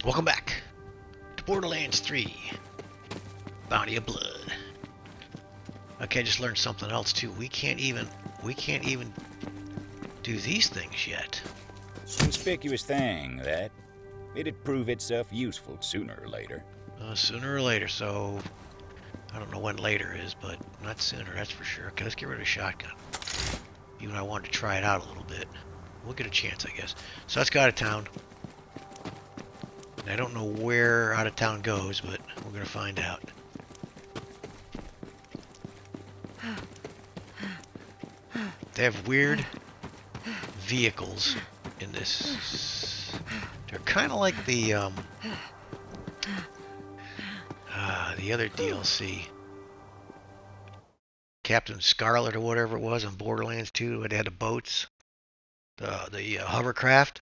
Welcome back to Borderlands 3. Bounty of Blood. Okay, I just learned something else too. We can't even do these things yet. Conspicuous thing, that. It'd prove itself useful sooner or later. Sooner or later, so I don't know when later is, but not sooner, that's for sure. Okay, let's get rid of the shotgun. Even I wanted to try it out a little bit. We'll get a chance, I guess. So let's go out of town. I don't know where out of town goes, but we're gonna find out. They have weird vehicles in this. They're kind of like the other DLC, Captain Scarlet or whatever it was on Borderlands 2. Where they had the boats, the hovercraft.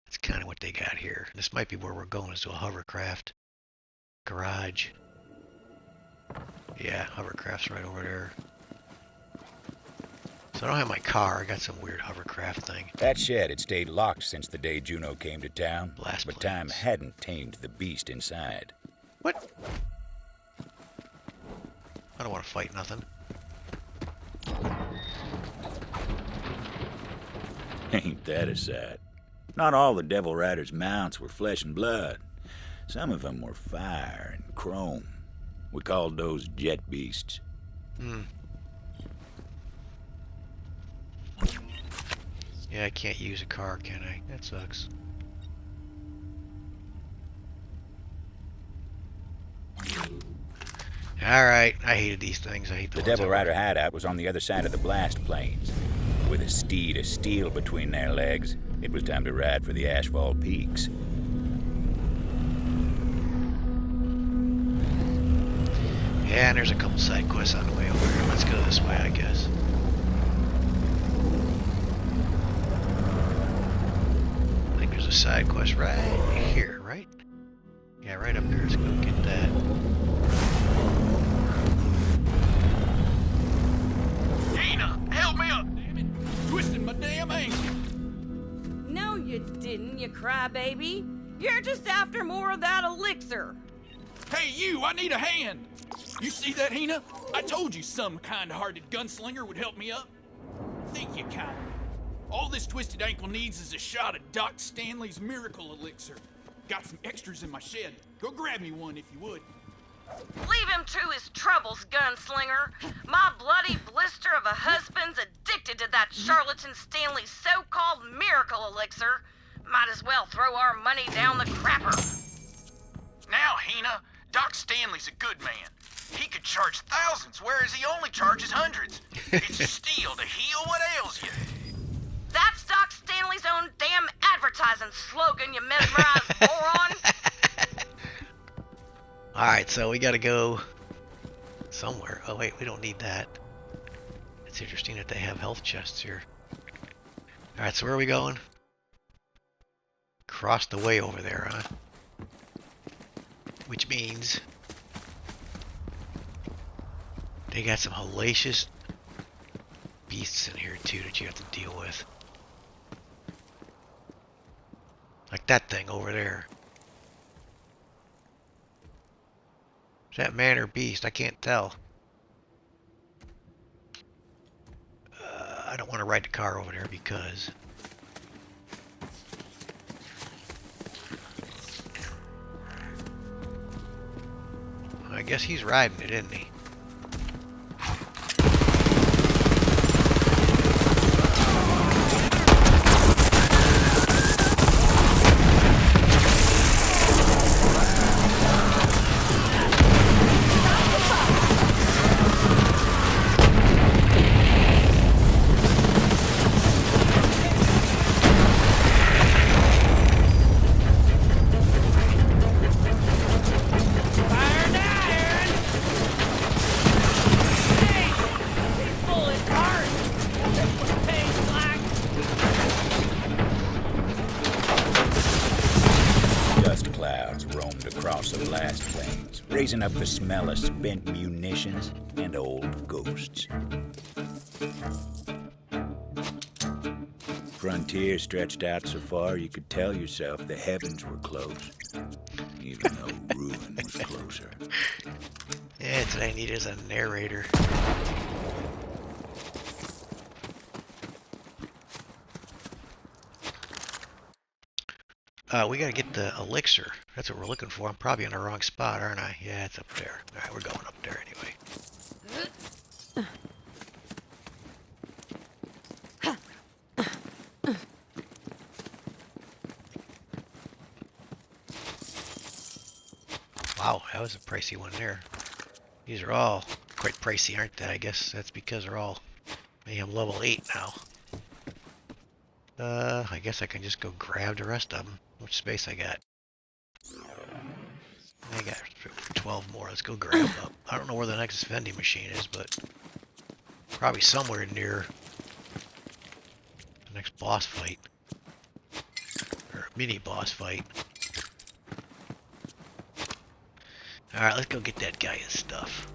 That's kind of what they got here. This might be where we're going, is to a hovercraft garage. Yeah, hovercraft's right over there. So I don't have my car. I got some weird hovercraft thing. That shed had stayed locked since the day Juno came to town, Blast but planes. time hadn't tamed the beast inside. What? I don't want to fight nothing. Ain't that a sight? Not all the Devil Rider's mounts were flesh and blood. Some of them were fire and chrome. We called those jet beasts. Yeah, I can't use a car, can I? That sucks. Alright, I hated these things. I hate the The ones Devil that Rider hideout was on the other side of the blast plains. With a steed of steel between their legs, it was time to ride for the asphalt peaks. Yeah, and there's a couple side quests on the way over here. Let's go this way, I guess. I think there's a side quest right here, right? Yeah, right up here. Let's go get that. Nina, help me up! Damn it! Twisting my damn ankle! No, you didn't, you crybaby. You're just after more of that elixir. Hey, you! I need a hand! You see that, Hina? I told you some kind-hearted gunslinger would help me up. Think you kindly. All this twisted ankle needs is a shot of Doc Stanley's miracle elixir. Got some extras in my shed. Go grab me one if you would. Leave him to his troubles, gunslinger. My bloody blister of a husband's addicted to that charlatan Stanley's so-called miracle elixir. Might as well throw our money down the crapper. Now, Hina, Doc Stanley's a good man. He could charge thousands, whereas he only charges hundreds. It's a steal to heal what ails you. That's Doc Stanley's own damn advertising slogan, you mesmerized moron. Alright, so we gotta go somewhere. Oh wait, we don't need that. It's interesting that they have health chests here. Alright, so where are we going? Across the way over there, huh? Which means they got some hellacious beasts in here too that you have to deal with. Like that thing over there. Is that man or beast? I can't tell. I don't want to ride the car over there because I guess he's riding it, isn't he? Raising up the smell of spent munitions and old ghosts. Frontier stretched out so far you could tell yourself the heavens were close. even though ruin was closer. Yeah, that's what I need is a narrator. We gotta get the elixir. That's what we're looking for. I'm probably in the wrong spot, aren't I? Yeah, it's up there. Alright, we're going up there anyway. Wow, that was a pricey one there. These are all quite pricey, aren't they? I guess that's because they're all... Maybe I'm level 8 now. I guess I can just go grab the rest of them. Which space I got? I got 12 more. Let's go grab them up. I don't know where the next vending machine is, but probably somewhere near the next boss fight. Or mini boss fight. Alright, let's go get that guy his stuff.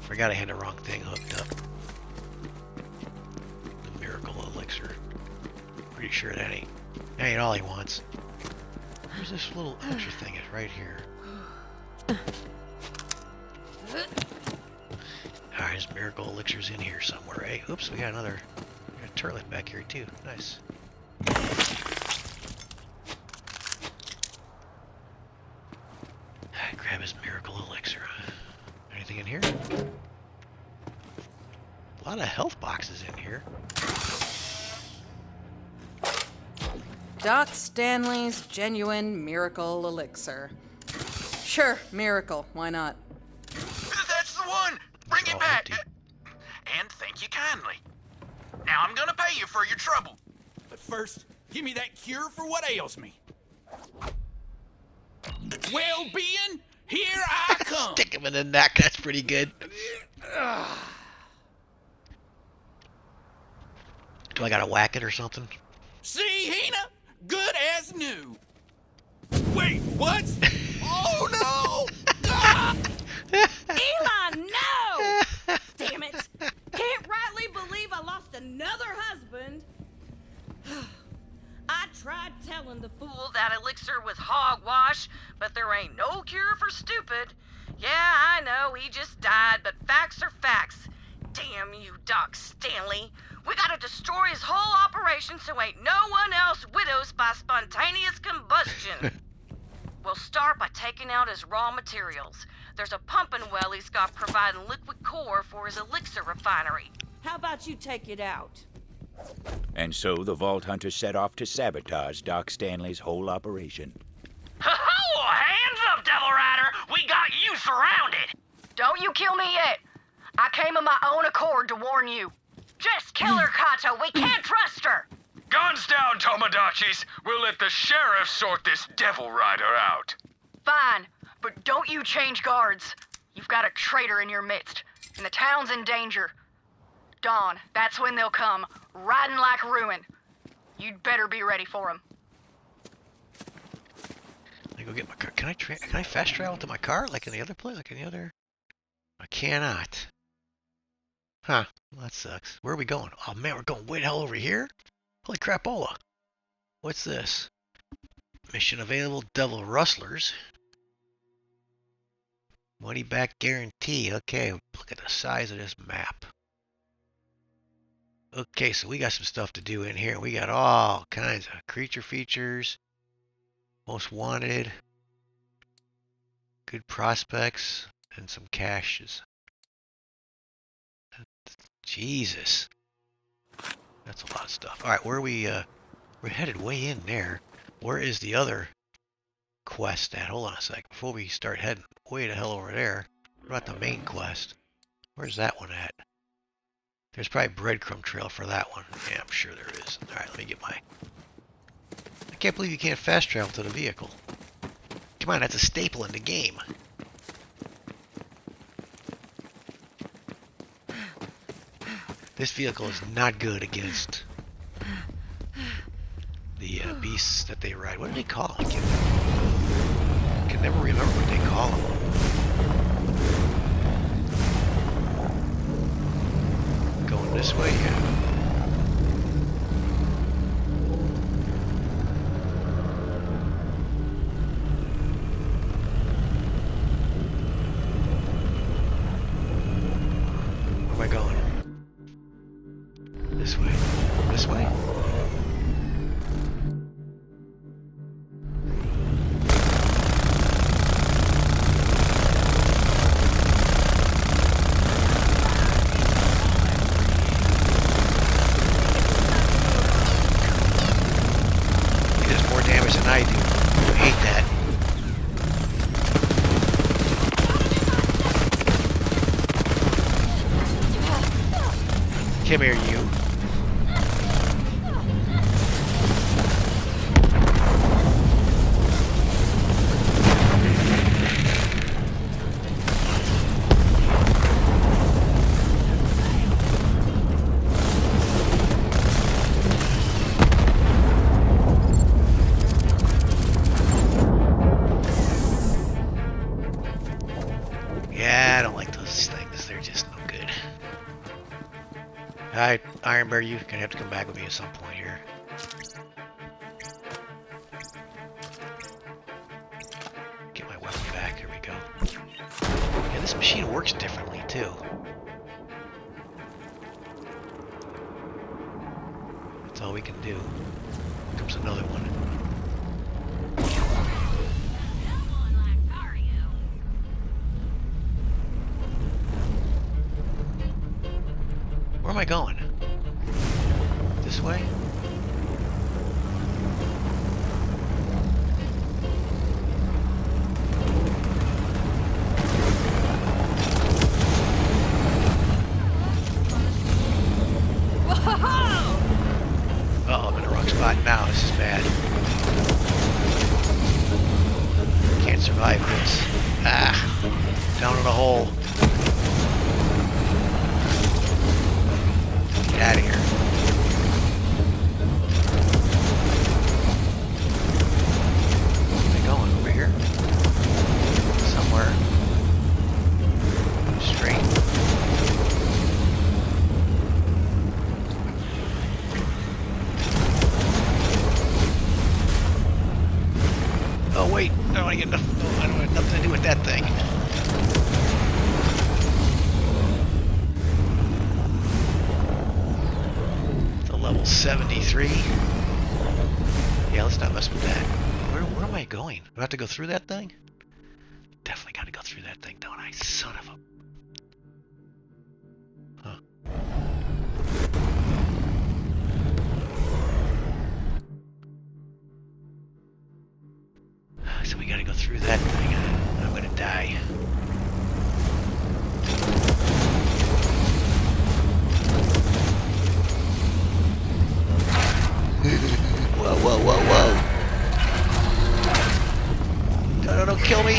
Forgot I had the wrong thing hooked up. The miracle elixir. Pretty sure that ain't all he wants. Where's this little extra thing? It's right here. Alright, this miracle elixir's in here somewhere. Hey, oops, we got a turlet back here too. Nice. Grab his miracle elixir. Anything in here? A lot of health boxes in here. Doc Stanley's genuine miracle elixir. Sure, miracle. Why not? That's the one! Bring It's it all back! empty. And thank you kindly. Now I'm gonna pay you for your trouble. But first, give me that cure for what ails me. Well-being, here I come! Stick him in the neck. That's pretty good. Do I gotta whack it or something? See, Hina? Good as new. Wait, what? Oh, no! Ah! Eli, no! Damn it! Can't rightly believe I lost another husband. I tried telling the fool Fool, that elixir was hogwash, but there ain't no cure for stupid. Yeah, I know, he just died, but facts are facts. Damn you, Doc Stanley. We gotta destroy his whole operation so ain't no one else widows by spontaneous combustion. We'll start by taking out his raw materials. There's a pumping well he's got providing liquid core for his elixir refinery. How about you take it out? And so the Vault Hunter set off to sabotage Doc Stanley's whole operation. Ho-ho! Hands up, Devil Rider! We got you surrounded! Don't you kill me yet. I came of my own accord to warn you. Just kill her, Kato. We can't trust her! Guns down, Tomodachi's. We'll let the sheriff sort this Devil Rider out. Fine, but don't you change guards. You've got a traitor in your midst, and the town's in danger. Dawn, that's when they'll come, riding like ruin. You'd better be ready for them. I go get my car. Can I fast travel to my car like in the other place? Like in the other? I cannot. Huh. Well, that sucks. Where are we going? Oh man, we're going way the hell over here? Holy crapola. What's this? Mission available, Devil Rustlers. Money back guarantee. Okay, look at the size of this map. Okay, so we got some stuff to do in here. We got all kinds of creature features. Most wanted. Good prospects. And some caches. Jesus. That's a lot of stuff. Alright, where are we? We're headed way in there. Where is the other quest at? Hold on a sec. Before we start heading way the hell over there. What about the main quest? Where's that one at? There's probably a breadcrumb trail for that one. Yeah, I'm sure there is. Alright, let me get my... I can't believe you can't fast travel to the vehicle. Come on, that's a staple in the game. This vehicle is not good against the beasts that they ride. What do they call them? I can never remember what they call them. Going this way, yeah. this way? This way? He does more damage than I do. I hate that. Come here, you. Yeah, I don't like those things. They're just no good. Alright, Iron Bear, you're gonna have to come back with me at some point here. Get my weapon back. Here we go. Yeah, this machine works differently, too. That's all we can do. Here comes another one. Where am I going? This way? Uh-oh, I'm in the wrong spot now. This is bad. Can't survive this. Ah! Down in a hole. Get out of here. Where am I going? Over here? Somewhere. Straight. Oh wait, I don't want to get enough. No, I don't have nothing to do with that thing. Level 73. Yeah, let's not mess with that. Where am I going? Do I have to go through that thing? Definitely got to go through that thing, don't I? Son of a... Huh. So we got to go through that thing. I'm going to die. Whoa, whoa, whoa, whoa. No, don't kill me.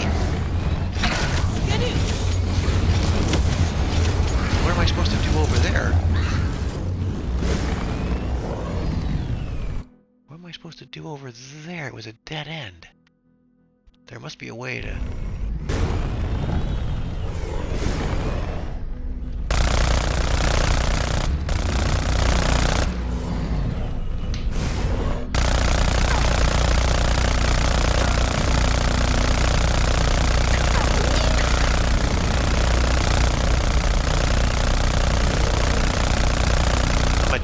What am I supposed to do over there? What am I supposed to do over there? It was a dead end. There must be a way to...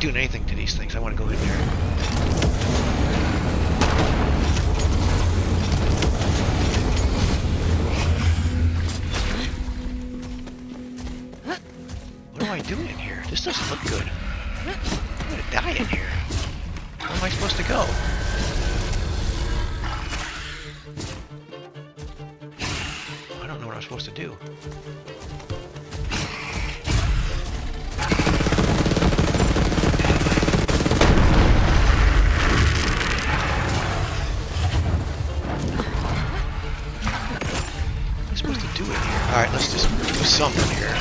doing anything to these things. I want to go in there. What am I doing in here? This doesn't look good. I'm gonna die in here. Where am I supposed to go? I don't know what I'm supposed to do. Alright, let's just do something here.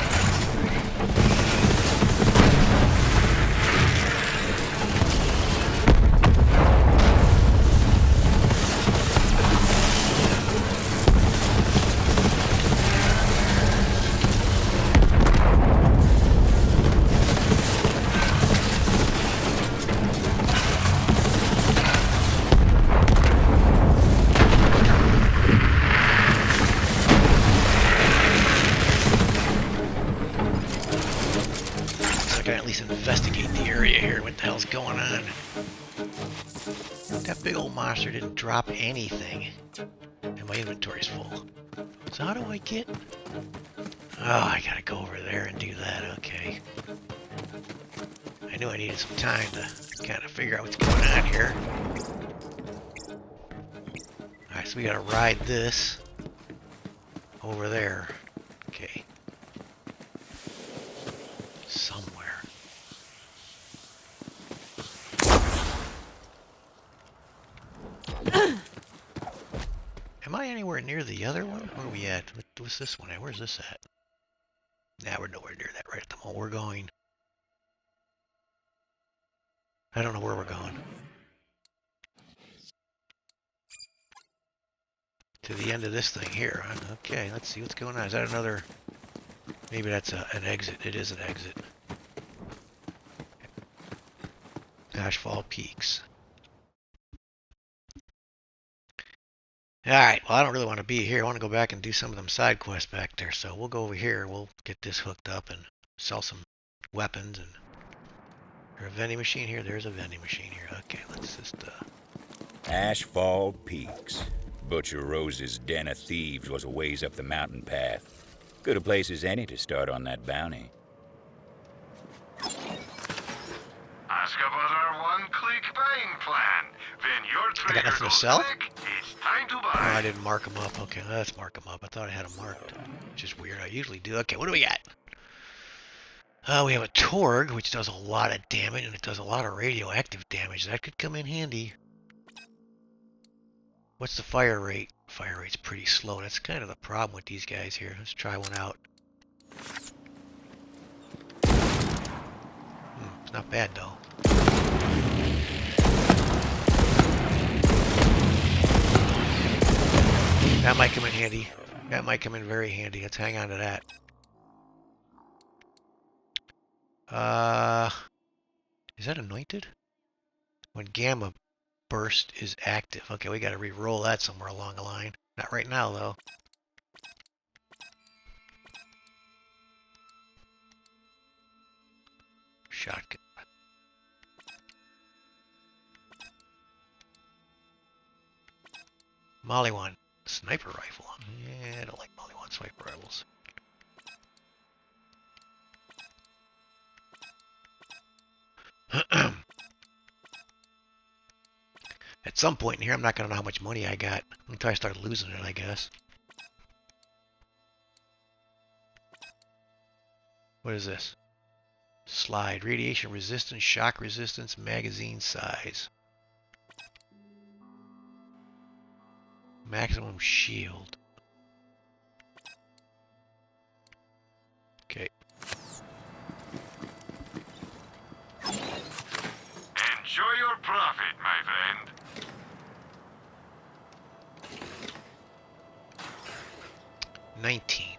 the hell's going on? That big old monster didn't drop anything. And my inventory's full. So how do I get... Oh, I gotta go over there and do that. Okay. I knew I needed some time to kind of figure out what's going on here. Alright, so we gotta ride this over there. Okay. Somewhere. Am I anywhere near the other one? Where are we at? What's this one at? Where's this at? Nah, we're nowhere near that right at the moment. We're going... I don't know where we're going. To the end of this thing here. Okay, let's see what's going on. Is that another... Maybe that's an exit. It is an exit. Ashfall Peaks. Alright, well I don't really want to be here. I want to go back and do some of them side quests back there. So we'll go over here. We'll get this hooked up and sell some weapons. And there's a vending machine here. There's a vending machine here. Okay, let's just... Ashfall Peaks. Butcher Rose's den of thieves was a ways up the mountain path. Good a place as any to start on that bounty. Ask about our one-click buying plan. When your I got nothing to sell? click, it's time to buy. Oh, I didn't mark them up. Okay, let's mark them up. I thought I had them marked. Which is weird. I usually do. Okay, what do we got? We have a Torg, which does a lot of damage, and it does a lot of radioactive damage. That could come in handy. What's the fire rate? Fire rate's pretty slow. That's kind of the problem with these guys here. Let's try one out. It's not bad, though. That might come in handy. That might come in very handy. Let's hang on to that. Is that anointed? When Gamma Burst is active. Okay, we gotta re-roll that somewhere along the line. Not right now, though. Shotgun. Molly 1. Sniper rifle. Yeah, I don't like Molly 1 sniper rifles. At some point in here, I'm not going to know how much money I got until I start losing it, I guess. What is this? Slide. Radiation resistance, shock resistance, magazine size. Maximum shield. Okay. Enjoy your profit, my friend. $19.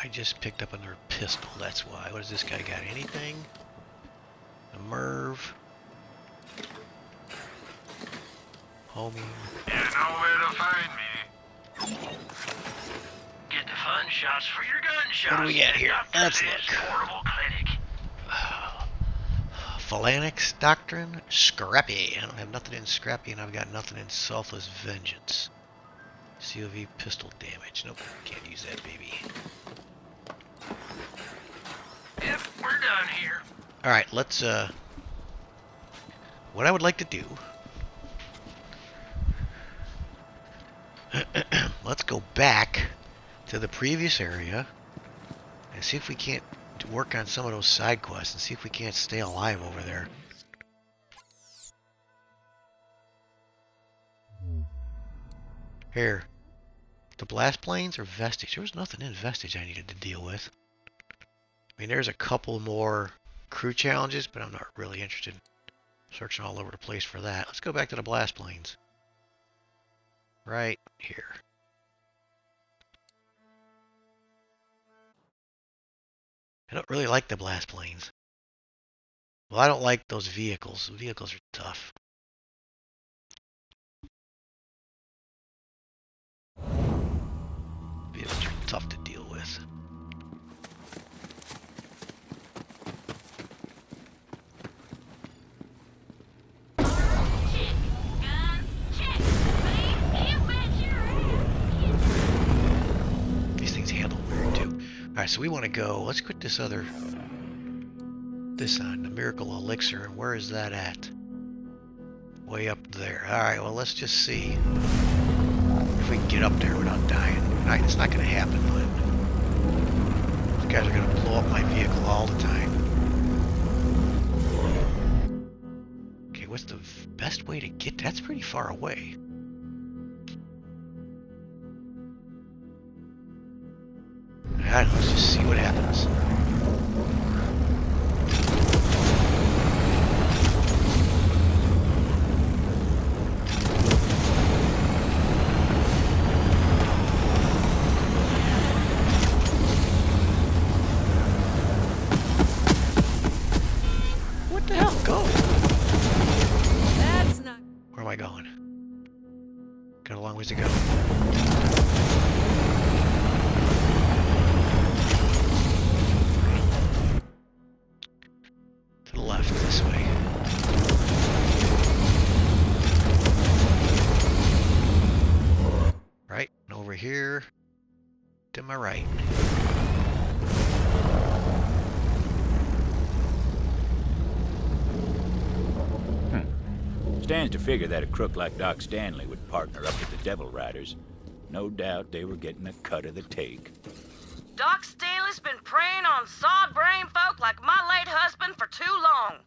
I just picked up another pistol, that's why. What does this guy got? Anything? A Merv. Homie. You know where to find me. Get the fun shots for your gunshots. What do we got here? Let's This look. portable clinic. Phalanx Doctrine. Scrappy. I don't have nothing in Scrappy, and I've got nothing in Selfless Vengeance. COV pistol damage. Nope, can't use that, baby. Yep, we're done here. Alright, let's, what I would like to do... let's go back to the previous area and see if we can't work on some of those side quests and see if we can't stay alive over there. Here. The blast planes or Vestige? There was nothing in Vestige I needed to deal with. I mean, there's a couple more crew challenges, but I'm not really interested in searching all over the place for that. Let's go back to the blast planes. Right here. I don't really like the blast planes. Well, I don't like those vehicles. The vehicles are tough. Vehicles are tough to deal with. so we want to go. Let's quit this other. This on the Miracle Elixir. And where is that at? Way up there. Alright, well, let's just see if we can get up there without dying. Alright, it's not going to happen, but these guys are going to blow up my vehicle all the time. Okay, what's the best way to get? That's pretty far away. Alright, let's just see what happens. What the hell? Go! That's not. Where am I going? Got a long ways to go. To the left, this way. Right, and over here to my right. Stands to figure that a crook like Doc Stanley would partner up with the Devil Riders. No doubt they were getting a cut of the take. Doc Stanley's been preying on sod-brain folk like my late husband for too long.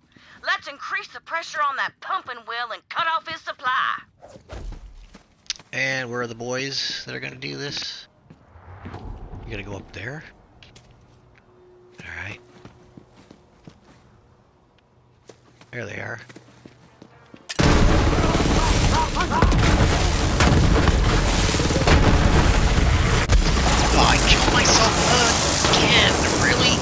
Let's increase the pressure on that pumping wheel and cut off his supply. And where are the boys that are going to do this? You got to go up there? Alright. There they are. Oh, I killed myself again. Really?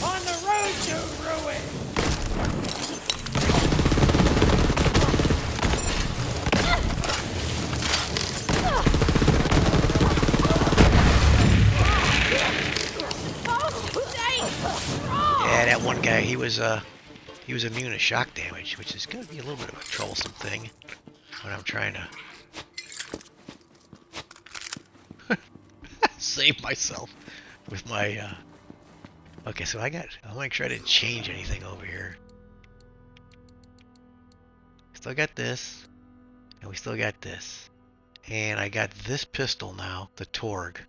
On the road to ruin! Yeah, that one guy, he was immune to shock damage, which is going to be a little bit of a troublesome thing when I'm trying to save myself with my, okay, so I'll make sure I didn't change anything over here. Still got this, and we still got this. And I got this pistol now, the Torg.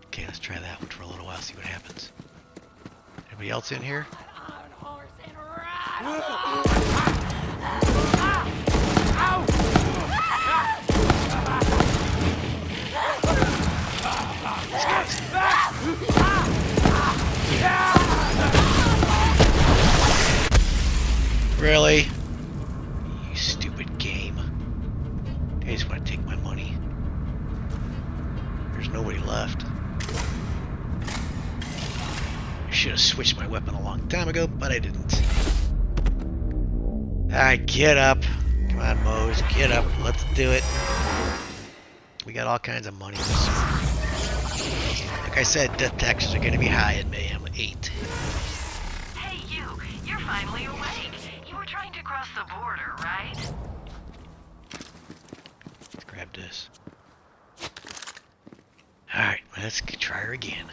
Okay, let's try that one for a little while, see what happens. Anybody else in here? This guy's... Really? You stupid game. They just want to take my money. There's nobody left. I should have switched my weapon a long time ago, but I didn't. Alright, get up. Come on, Mose, get up. Let's do it. We got all kinds of money. Like I said, death taxes are going to be high in May. I'm 8. Hey, you're finally awake. You were trying to cross the border, right? Let's grab this. Alright, let's try her again.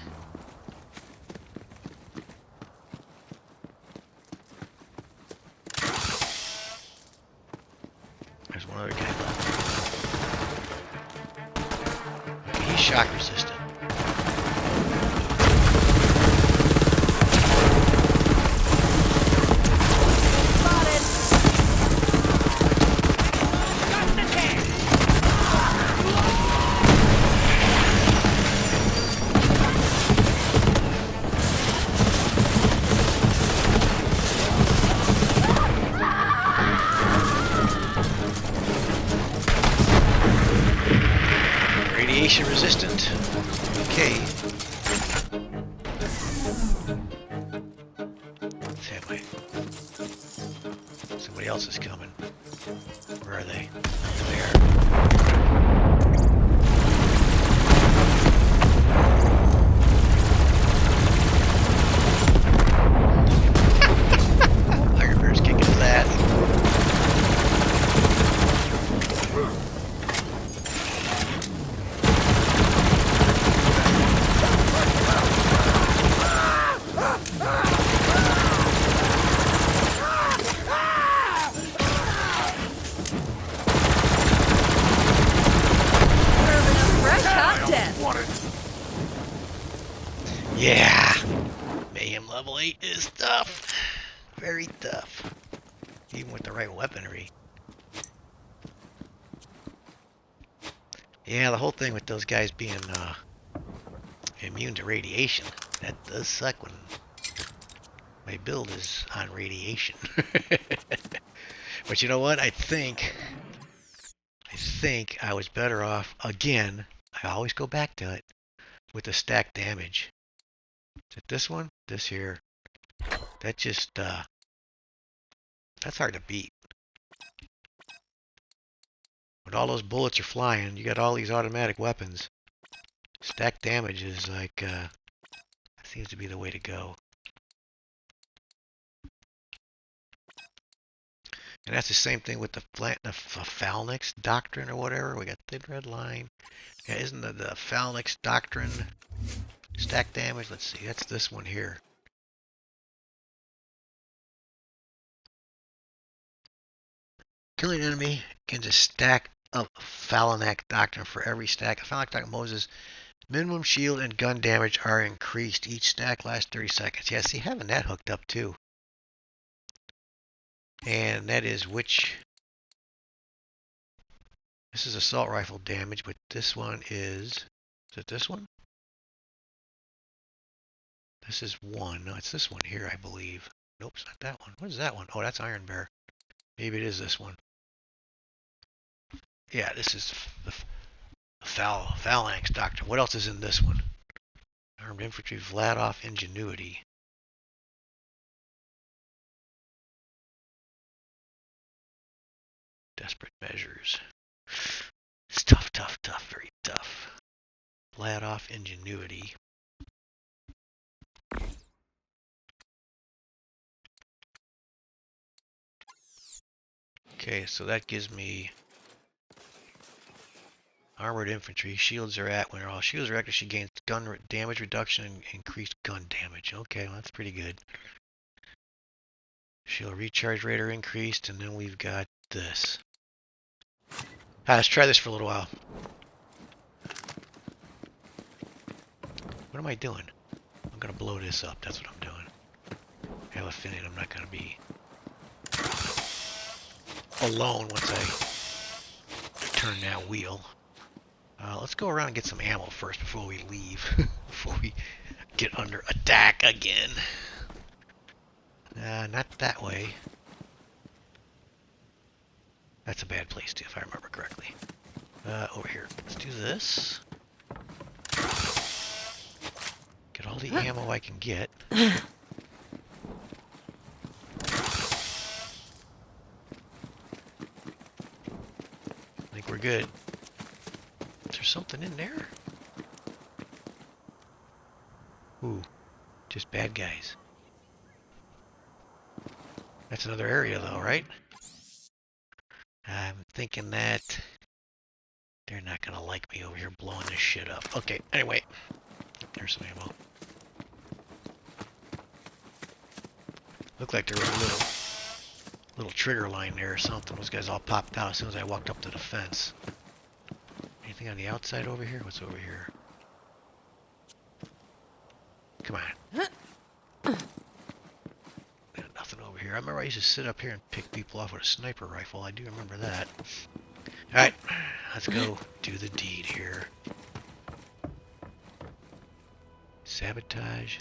There's one other guy left. He's shock resistant. Radiation resistant. Okay. That way. Somebody else is coming. Where are they? There. Damn, level 8 is tough. Very tough. Even with the right weaponry. Yeah, the whole thing with those guys being immune to radiation, that does suck when my build is on radiation. But you know what? I think I was better off, again, I always go back to it, with the stack damage. Is it this one? This here. That just, that's hard to beat. When all those bullets are flying, you got all these automatic weapons. Stack damage is like, seems to be the way to go. And that's the same thing with the Phalanx Doctrine or whatever. We got Thin Red Line. Yeah, isn't the Phalanx Doctrine stack damage? Let's see, that's this one here. Killing an enemy can just stack up Phalanx Doctrine for every stack. A Phalanx Doctrine Moses. Minimum shield and gun damage are increased. Each stack lasts 30 seconds. Yeah, see, having that hooked up too. And that is which... This is assault rifle damage, but this one is... Is it this one? This is one. No, it's this one here, I believe. Nope, it's not that one. What is that one? Oh, that's Iron Bear. Maybe it is this one. Yeah, this is the Phalanx Doctrine. What else is in this one? Armed Infantry, Vladov Ingenuity. Desperate Measures. It's tough, tough, tough, very tough. Vladov Ingenuity. Okay, so that gives me Armored Infantry. Shields are at when all shields are active. She gains gun damage reduction and increased gun damage. Okay, well, that's pretty good. Shield recharge rate are increased, and then we've got this. Let's try this for a little while. What am I doing? I'm gonna blow this up. That's what I'm doing. I have a feeling I'm not gonna be alone once I turn that wheel. Let's go around and get some ammo first before we leave. Before we get under attack again. Not that way. That's a bad place too, if I remember correctly. Over here. Let's do this. Get all the ammo I can get. I think we're good. Is there something in there? Ooh, just bad guys. That's another area though, right? I'm thinking that they're not gonna like me over here blowing this shit up. Okay, anyway. There's some ammo. Looked like there was a little trigger line there or something. Those guys all popped out as soon as I walked up to the fence. Anything on the outside over here? What's over here? Come on. Nothing over here. I remember I used to sit up here and pick people off with a sniper rifle. I do remember that. Alright, let's go do the deed here. Sabotage.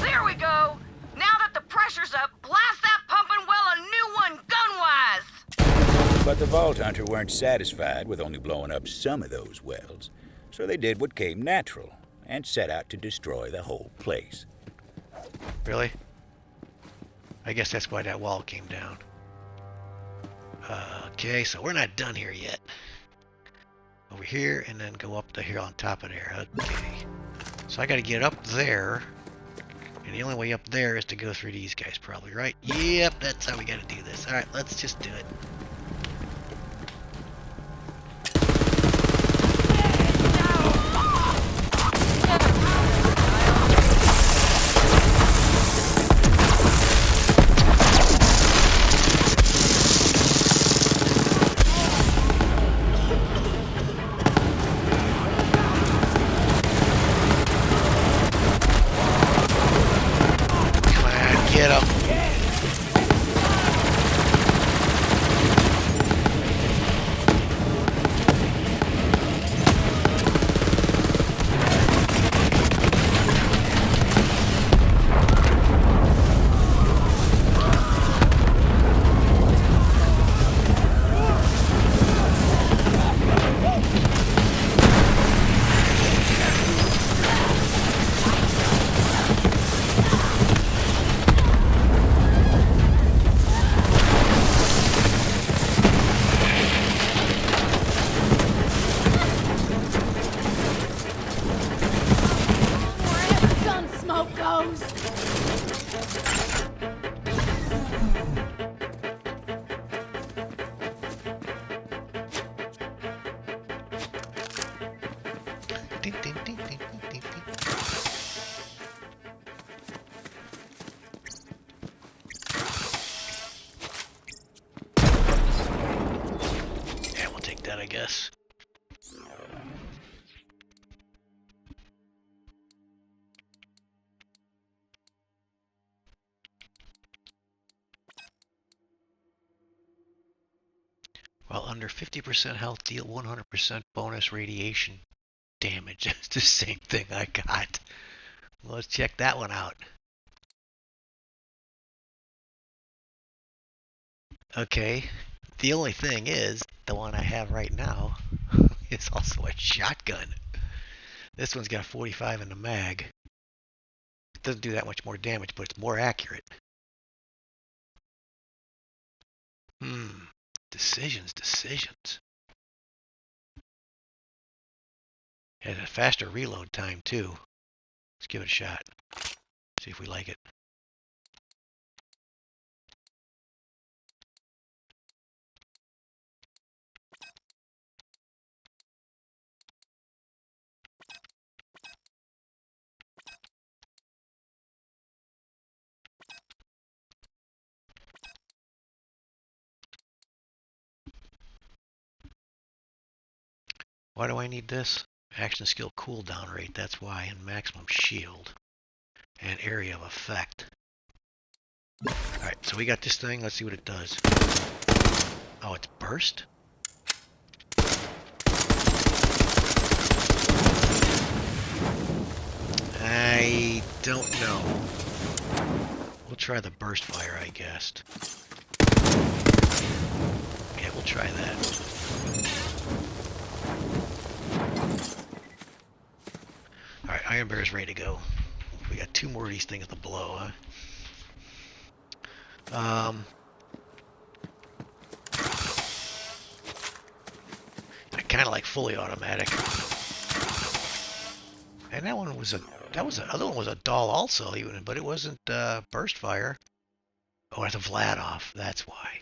There we go! Now that the pressure's up, blast that pumping well a new one, gun-wise! But the Vault Hunter weren't satisfied with only blowing up some of those wells, so they did what came natural and set out to destroy the whole place. Really? I guess that's why that wall came down. Okay, so we're not done here yet. Over here, and then go up the hill on top of there. Okay. So I gotta get up there. And the only way up there is to go through these guys, probably, right? Yep, that's how we gotta do this. Alright, let's just do it. under 50% health, deal 100% bonus radiation damage. It's the same thing I got. Well, let's check that one out. Okay, the only thing is, the one I have right now is also a shotgun. This one's got a 45 in the mag. It doesn't do that much more damage, but it's more accurate. Decisions. It has a faster reload time, too. Let's give it a shot. See if we like it. Why do I need this? Action skill cooldown rate, that's why, and maximum shield. And area of effect. Alright, so we got this thing, let's see what it does. Oh, it's burst? I don't know. We'll try the burst fire, I guess. Yeah, we'll try that. Alright, Iron Bear's ready to go. We got 2 more of these things to blow, huh? I kind of like fully automatic. And that one was the other one was a doll also, even, but it wasn't burst fire. Oh, it's a Vladoff. That's why.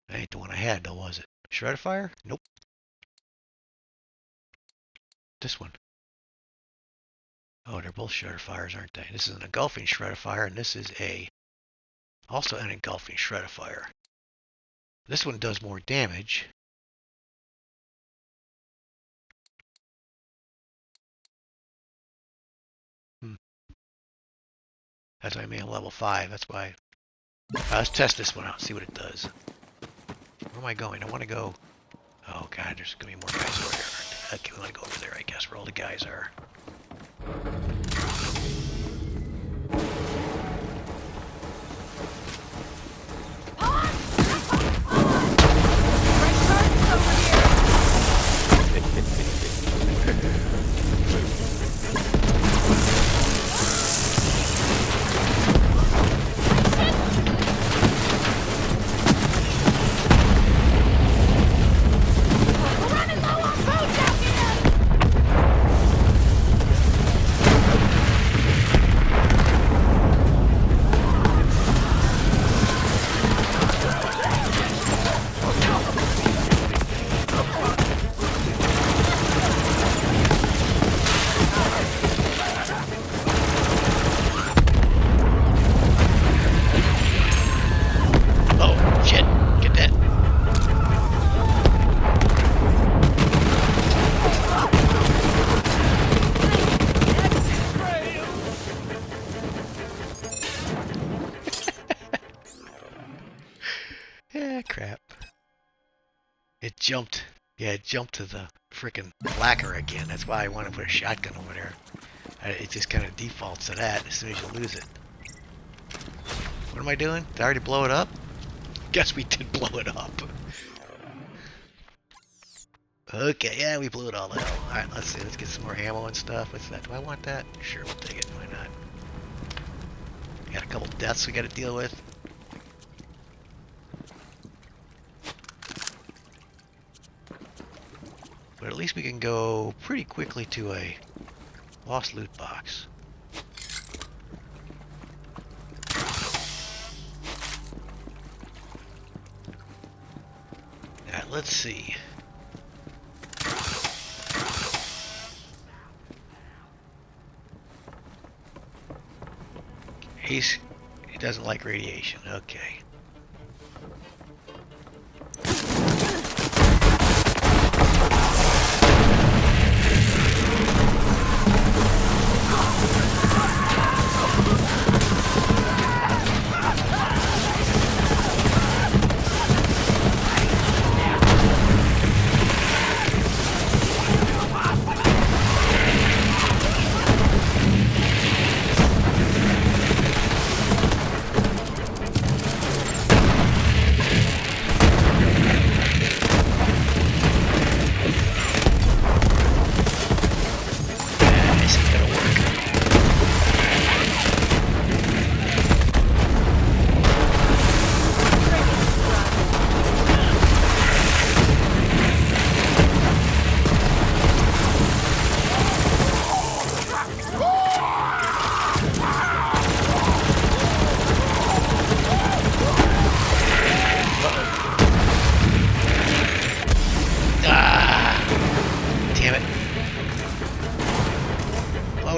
That ain't the one I had, though, was it? Shredder fire? Nope. This one. Oh, they're both shredder fires, aren't they? This is an engulfing shredder fire, and this is also an engulfing shredder fire. This one does more damage. That's why I made a level 5. That's why. Let's test this one out, see what it does. Where am I going? I want to go. Oh god, there's gonna be more guys over there. Okay, we want to go over there, I guess, where all the guys are. Crap. It jumped. Yeah, it jumped to the frickin' lacquer again. That's why I want to put a shotgun over there. It just kind of defaults to that as soon as you lose it. What am I doing? Did I already blow it up? Guess we did blow it up. Okay, yeah, we blew it all up. Alright, let's see. Let's get some more ammo and stuff. What's that? Do I want that? Sure, we'll take it. Why not? Got a couple deaths we got to deal with. But at least we can go pretty quickly to a lost loot box. Now, let's see. He doesn't like radiation. Okay.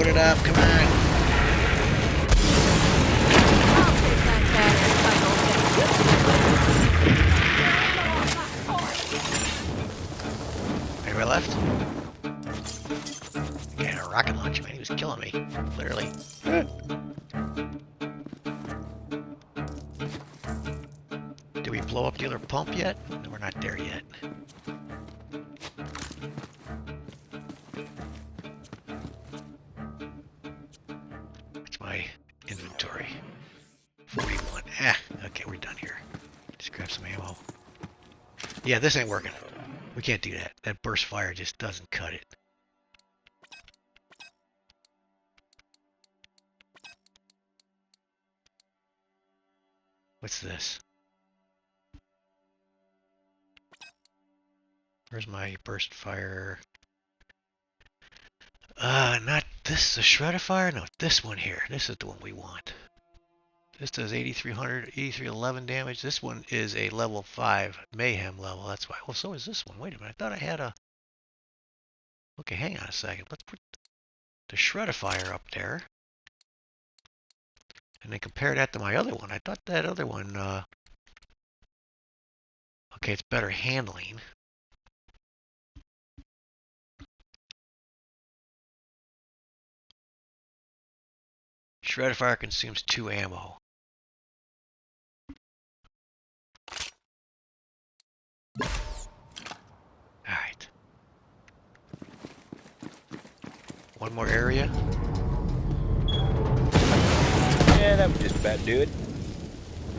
Load it up, come on. I'll take that battery. Anybody left? I had a rocket launcher, man. He was killing me. Literally. Did we blow up the other pump yet? No, we're not there yet. That's my inventory. 41. Okay, we're done here. Just grab some ammo. Yeah, this ain't working. We can't do that. That burst fire just doesn't cut it. What's this? Where's my burst fire? Not this, the shred of fire? No, this one here. This is the one we want. This does 8,300, 8,311 damage. This one is a level 5 mayhem level. That's why. Well, so is this one. Wait a minute. I thought I had a... Okay, hang on a second. Let's put the shred of fire up there. And then compare that to my other one. I thought that other one... Okay, it's better handling. Shred of fire consumes 2 ammo. Alright. One more area. Yeah, that would just about do it.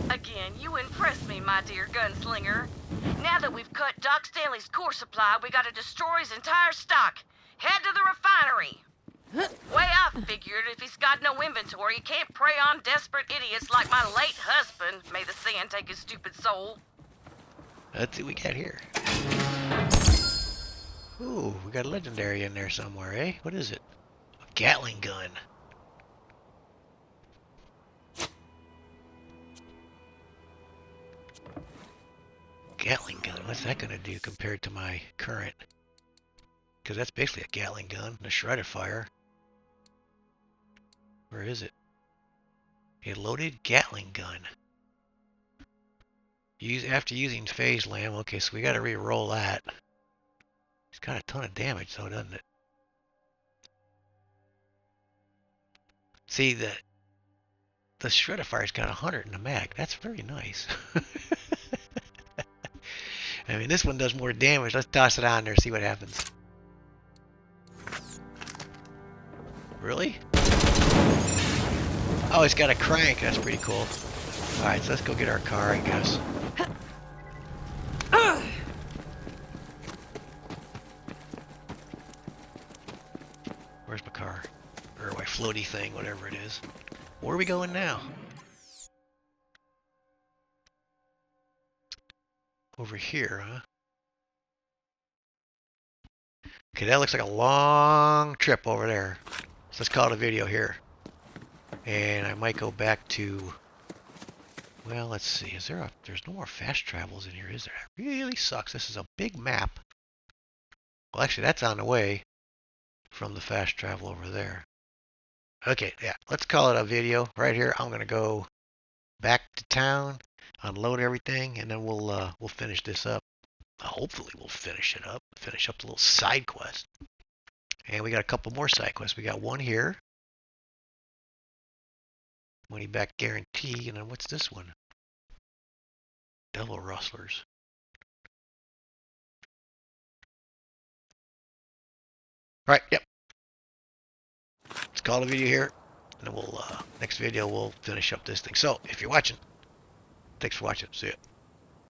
Again, you impress me, my dear gunslinger. Now that we've cut Doc Stanley's core supply, we gotta destroy his entire stock. Head to the refinery. Way I figured if he's got no inventory, he can't prey on desperate idiots like my late husband. May the sand take his stupid soul. Let's see what we got here. Ooh, we got a legendary in there somewhere, eh? What is it? A Gatling gun. Gatling gun, what's that gonna do compared to my current? Because that's basically a Gatling gun, a shredder fire. Where is it? A loaded Gatling gun. Use after using phase lamp. Okay, so we gotta re-roll that. It's got a ton of damage though, doesn't it? See, the shredder fire's got 100 in the mag. That's very nice. I mean, this one does more damage. Let's toss it on there, see what happens. Really? Oh, it's got a crank. That's pretty cool. Alright, so let's go get our car, I guess. Where's my car? Or my floaty thing, whatever it is. Where are we going now? Over here, huh? Okay, that looks like a long trip over there. So let's call it a video here. And I might go back to... Well, let's see. Is there a... There's no more fast travels in here, is there? That really sucks. This is a big map. Well, actually, that's on the way from the fast travel over there. Okay, yeah. Let's call it a video right here. I'm going to go back to town, unload everything, and then we'll finish this up. Hopefully we'll finish it up. Finish up the little side quest. And we got a couple more side quests. We got one here. Money back guarantee. And then what's this one? Devil Rustlers. Alright, yep. Let's call the video here. And then we'll, next video, we'll finish up this thing. So, if you're watching, thanks for watching. See ya.